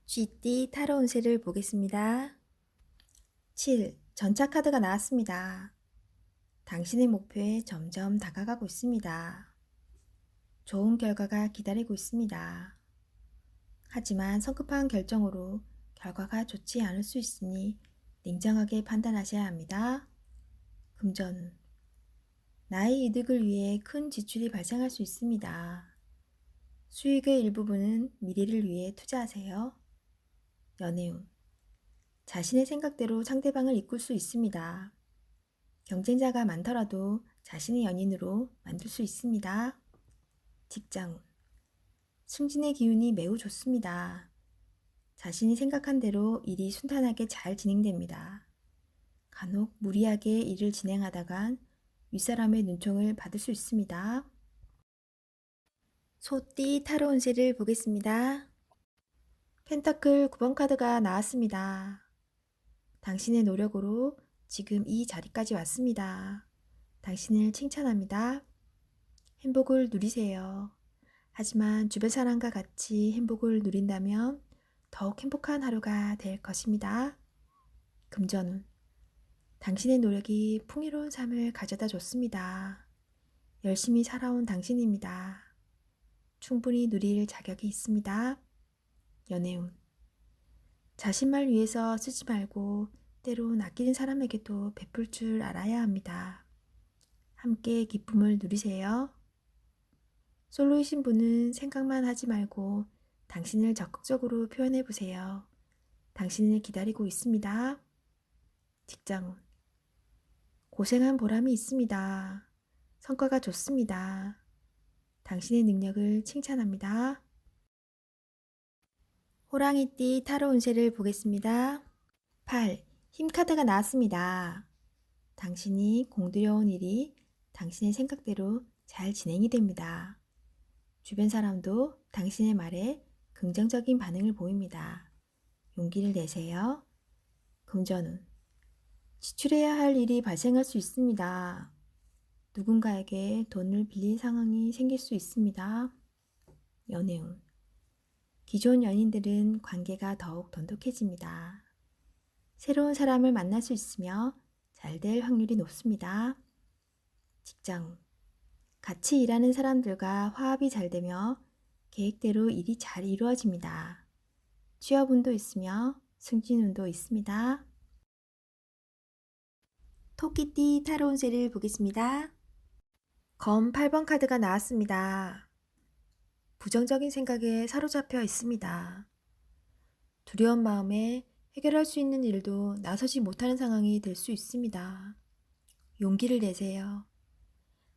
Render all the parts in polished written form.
쥐띠 타로 운세를 보겠습니다. 7. 전차 카드가 나왔습니다. 당신의 목표에 점점 다가가고 있습니다. 좋은 결과가 기다리고 있습니다. 하지만 성급한 결정으로 결과가 좋지 않을 수 있으니 냉정하게 판단하셔야 합니다. 금전. 나의 이득을 위해 큰 지출이 발생할 수 있습니다. 수익의 일부분은 미래를 위해 투자하세요. 연애운. 자신의 생각대로 상대방을 이끌 수 있습니다. 경쟁자가 많더라도 자신의 연인으로 만들 수 있습니다. 직장. 승진의 기운이 매우 좋습니다. 자신이 생각한 대로 일이 순탄하게 잘 진행됩니다. 간혹 무리하게 일을 진행하다간 윗사람의 눈총을 받을 수 있습니다. 소띠 타로 운세를 보겠습니다. 펜타클 9번 카드가 나왔습니다. 당신의 노력으로 지금 이 자리까지 왔습니다. 당신을 칭찬합니다. 행복을 누리세요. 하지만 주변 사람과 같이 행복을 누린다면 더욱 행복한 하루가 될 것입니다. 금전운. 당신의 노력이 풍요로운 삶을 가져다 줬습니다. 열심히 살아온 당신입니다. 충분히 누릴 자격이 있습니다. 연애운. 자신만 위해서 쓰지 말고 때론 아끼는 사람에게도 베풀 줄 알아야 합니다. 함께 기쁨을 누리세요. 솔로이신 분은 생각만 하지 말고 당신을 적극적으로 표현해 보세요. 당신을 기다리고 있습니다. 직장운. 고생한 보람이 있습니다. 성과가 좋습니다. 당신의 능력을 칭찬합니다. 호랑이띠 타로 운세를 보겠습니다. 8. 힘카드가 나왔습니다. 당신이 공들여온 일이 당신의 생각대로 잘 진행이 됩니다. 주변 사람도 당신의 말에 긍정적인 반응을 보입니다. 용기를 내세요. 금전운. 지출해야 할 일이 발생할 수 있습니다. 누군가에게 돈을 빌릴 상황이 생길 수 있습니다. 연애운. 기존 연인들은 관계가 더욱 돈독해집니다. 새로운 사람을 만날 수 있으며 잘 될 확률이 높습니다. 직장. 같이 일하는 사람들과 화합이 잘 되며 계획대로 일이 잘 이루어집니다. 취업운도 있으며 승진운도 있습니다. 토끼띠 타로 운세를 보겠습니다. 검 8번 카드가 나왔습니다. 부정적인 생각에 사로잡혀 있습니다. 두려운 마음에 해결할 수 있는 일도 나서지 못하는 상황이 될 수 있습니다. 용기를 내세요.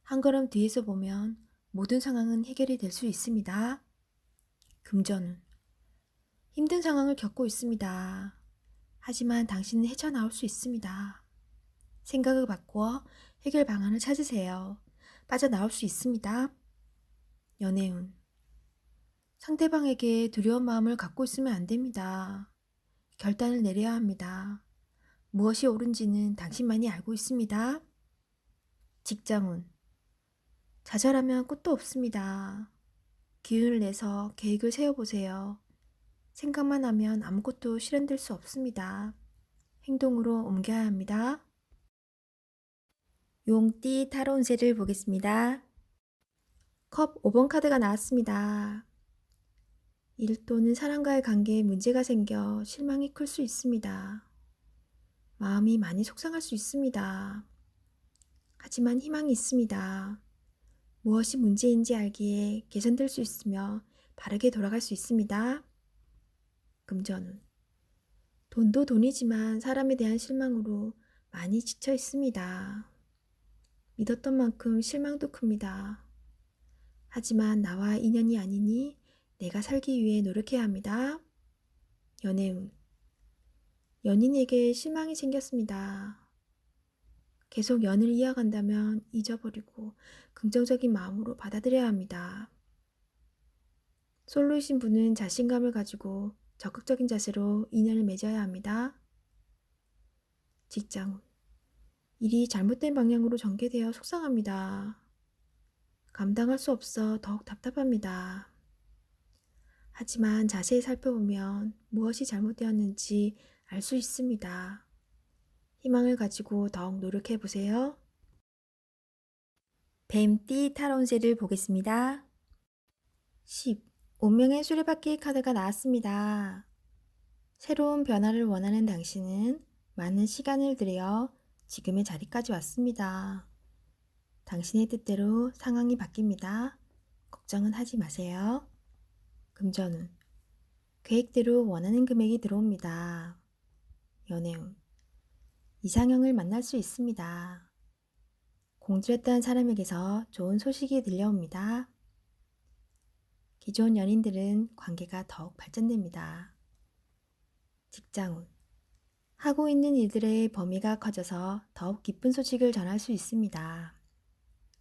한 걸음 뒤에서 보면 모든 상황은 해결이 될 수 있습니다. 금전운. 힘든 상황을 겪고 있습니다. 하지만 당신은 헤쳐나올 수 있습니다. 생각을 바꾸어 해결 방안을 찾으세요. 빠져나올 수 있습니다. 연애운. 상대방에게 두려운 마음을 갖고 있으면 안 됩니다. 결단을 내려야 합니다. 무엇이 옳은지는 당신만이 알고 있습니다. 직장운. 좌절하면 끝도 없습니다. 기운을 내서 계획을 세워보세요. 생각만 하면 아무것도 실현될 수 없습니다. 행동으로 옮겨야 합니다. 용띠 타로 운세를 보겠습니다. 컵 5번 카드가 나왔습니다. 일 또는 사람과의 관계에 문제가 생겨 실망이 클 수 있습니다. 마음이 많이 속상할 수 있습니다. 하지만 희망이 있습니다. 무엇이 문제인지 알기에 개선될 수 있으며 바르게 돌아갈 수 있습니다. 금전운. 돈도 돈이지만 사람에 대한 실망으로 많이 지쳐 있습니다. 믿었던 만큼 실망도 큽니다. 하지만 나와 인연이 아니니 내가 살기 위해 노력해야 합니다. 연애운. 연인에게 실망이 생겼습니다. 계속 연을 이어간다면 잊어버리고 긍정적인 마음으로 받아들여야 합니다. 솔로이신 분은 자신감을 가지고 적극적인 자세로 인연을 맺어야 합니다. 직장. 일이 잘못된 방향으로 전개되어 속상합니다. 감당할 수 없어 더욱 답답합니다. 하지만 자세히 살펴보면 무엇이 잘못되었는지 알 수 있습니다. 희망을 가지고 더욱 노력해 보세요. 뱀띠 타로운세를 보겠습니다. 10. 운명의 수레바퀴 카드가 나왔습니다. 새로운 변화를 원하는 당신은 많은 시간을 들여 지금의 자리까지 왔습니다. 당신의 뜻대로 상황이 바뀝니다. 걱정은 하지 마세요. 금전운. 계획대로 원하는 금액이 들어옵니다. 연애운. 이상형을 만날 수 있습니다. 공들였던 사람에게서 좋은 소식이 들려옵니다. 기존 연인들은 관계가 더욱 발전됩니다. 직장운. 하고 있는 일들의 범위가 커져서 더욱 기쁜 소식을 전할 수 있습니다.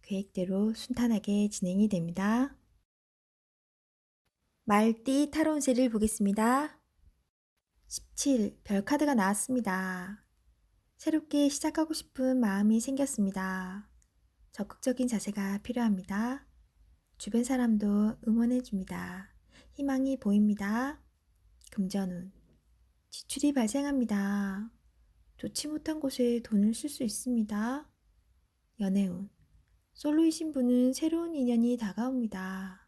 계획대로 순탄하게 진행이 됩니다. 말띠 타로운세를 보겠습니다. 17. 별카드가 나왔습니다. 새롭게 시작하고 싶은 마음이 생겼습니다. 적극적인 자세가 필요합니다. 주변 사람도 응원해 줍니다. 희망이 보입니다. 금전운. 지출이 발생합니다. 좋지 못한 곳에 돈을 쓸 수 있습니다. 연애운. 솔로이신 분은 새로운 인연이 다가옵니다.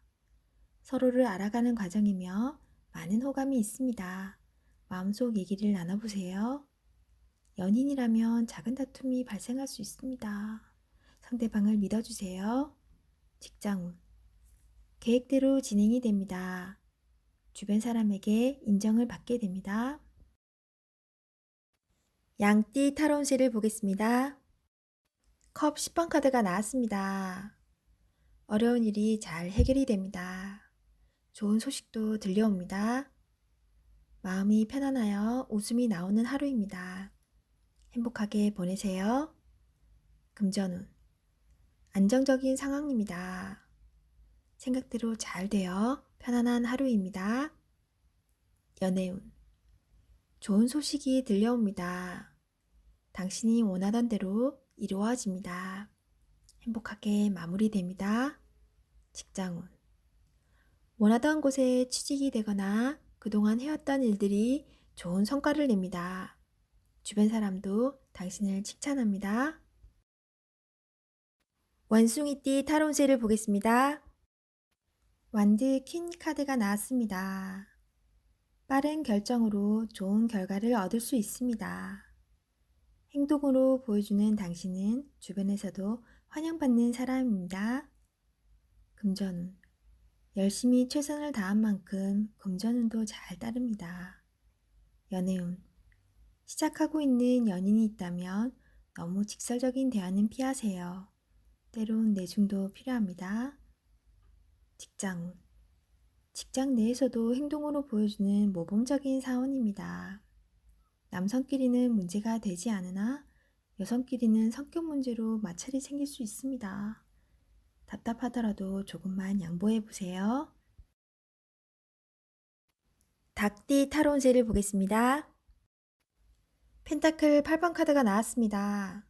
서로를 알아가는 과정이며 많은 호감이 있습니다. 마음속 얘기를 나눠보세요. 연인이라면 작은 다툼이 발생할 수 있습니다. 상대방을 믿어주세요. 직장운. 계획대로 진행이 됩니다. 주변 사람에게 인정을 받게 됩니다. 양띠 타로운세를 보겠습니다. 컵 10번 카드가 나왔습니다. 어려운 일이 잘 해결이 됩니다. 좋은 소식도 들려옵니다. 마음이 편안하여 웃음이 나오는 하루입니다. 행복하게 보내세요. 금전운. 안정적인 상황입니다. 생각대로 잘 되어 편안한 하루입니다. 연애운. 좋은 소식이 들려옵니다. 당신이 원하던 대로 이루어집니다. 행복하게 마무리됩니다. 직장운. 원하던 곳에 취직이 되거나 그동안 해왔던 일들이 좋은 성과를 냅니다. 주변 사람도 당신을 칭찬합니다. 원숭이띠 타로운세를 보겠습니다. 완드 퀸 카드가 나왔습니다. 빠른 결정으로 좋은 결과를 얻을 수 있습니다. 행동으로 보여주는 당신은 주변에서도 환영받는 사람입니다. 금전운. 열심히 최선을 다한 만큼 금전운도 잘 따릅니다. 연애운. 시작하고 있는 연인이 있다면 너무 직설적인 대화는 피하세요. 때론 내중도 필요합니다. 직장운. 직장 내에서도 행동으로 보여주는 모범적인 사원입니다. 남성끼리는 문제가 되지 않으나 여성끼리는 성격 문제로 마찰이 생길 수 있습니다. 답답하더라도 조금만 양보해 보세요. 닭띠 타로운세를 보겠습니다. 펜타클 8번 카드가 나왔습니다.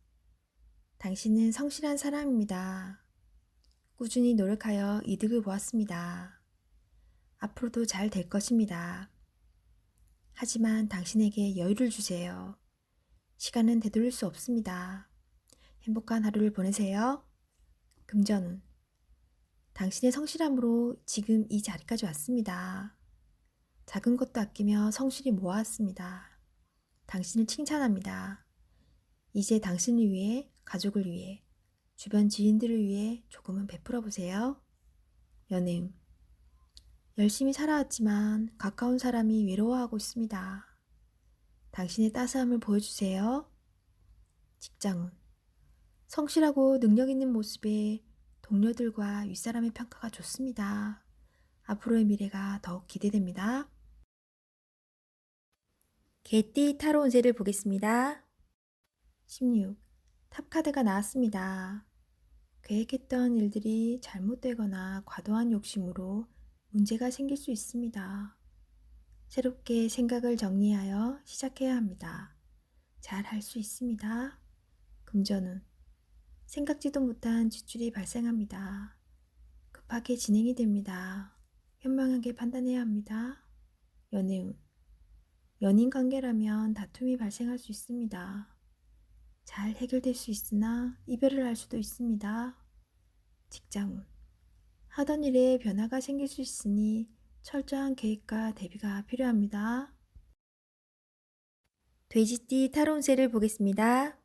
당신은 성실한 사람입니다. 꾸준히 노력하여 이득을 보았습니다. 앞으로도 잘 될 것입니다. 하지만 당신에게 여유를 주세요. 시간은 되돌릴 수 없습니다. 행복한 하루를 보내세요. 금전운. 당신의 성실함으로 지금 이 자리까지 왔습니다. 작은 것도 아끼며 성실히 모았습니다. 당신을 칭찬합니다. 이제 당신을 위해, 가족을 위해, 주변 지인들을 위해 조금은 베풀어 보세요. 연애운. 열심히 살아왔지만 가까운 사람이 외로워하고 있습니다. 당신의 따스함을 보여주세요. 직장운. 성실하고 능력 있는 모습에 동료들과 윗사람의 평가가 좋습니다. 앞으로의 미래가 더욱 기대됩니다. 개띠 타로운세를 보겠습니다. 16. 탑카드가 나왔습니다. 계획했던 일들이 잘못되거나 과도한 욕심으로 문제가 생길 수 있습니다. 새롭게 생각을 정리하여 시작해야 합니다. 잘 할 수 있습니다. 금전운. 생각지도 못한 지출이 발생합니다. 급하게 진행이 됩니다. 현명하게 판단해야 합니다. 연애운. 연인 관계라면 다툼이 발생할 수 있습니다. 잘 해결될 수 있으나 이별을 할 수도 있습니다. 직장운. 하던 일에 변화가 생길 수 있으니 철저한 계획과 대비가 필요합니다. 돼지띠 타로 운세를 보겠습니다.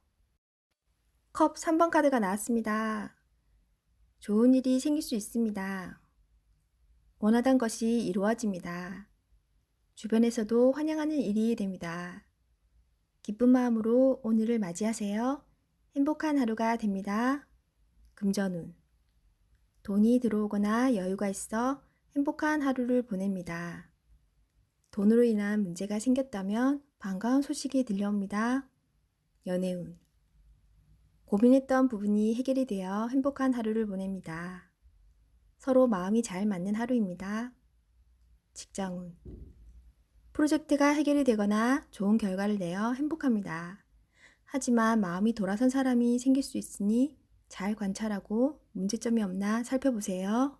컵 3번 카드가 나왔습니다. 좋은 일이 생길 수 있습니다. 원하던 것이 이루어집니다. 주변에서도 환영하는 일이 됩니다. 기쁜 마음으로 오늘을 맞이하세요. 행복한 하루가 됩니다. 금전운. 돈이 들어오거나 여유가 있어 행복한 하루를 보냅니다. 돈으로 인한 문제가 생겼다면 반가운 소식이 들려옵니다. 연애운. 고민했던 부분이 해결이 되어 행복한 하루를 보냅니다. 서로 마음이 잘 맞는 하루입니다. 직장운. 프로젝트가 해결이 되거나 좋은 결과를 내어 행복합니다. 하지만 마음이 돌아선 사람이 생길 수 있으니 잘 관찰하고 문제점이 없나 살펴보세요.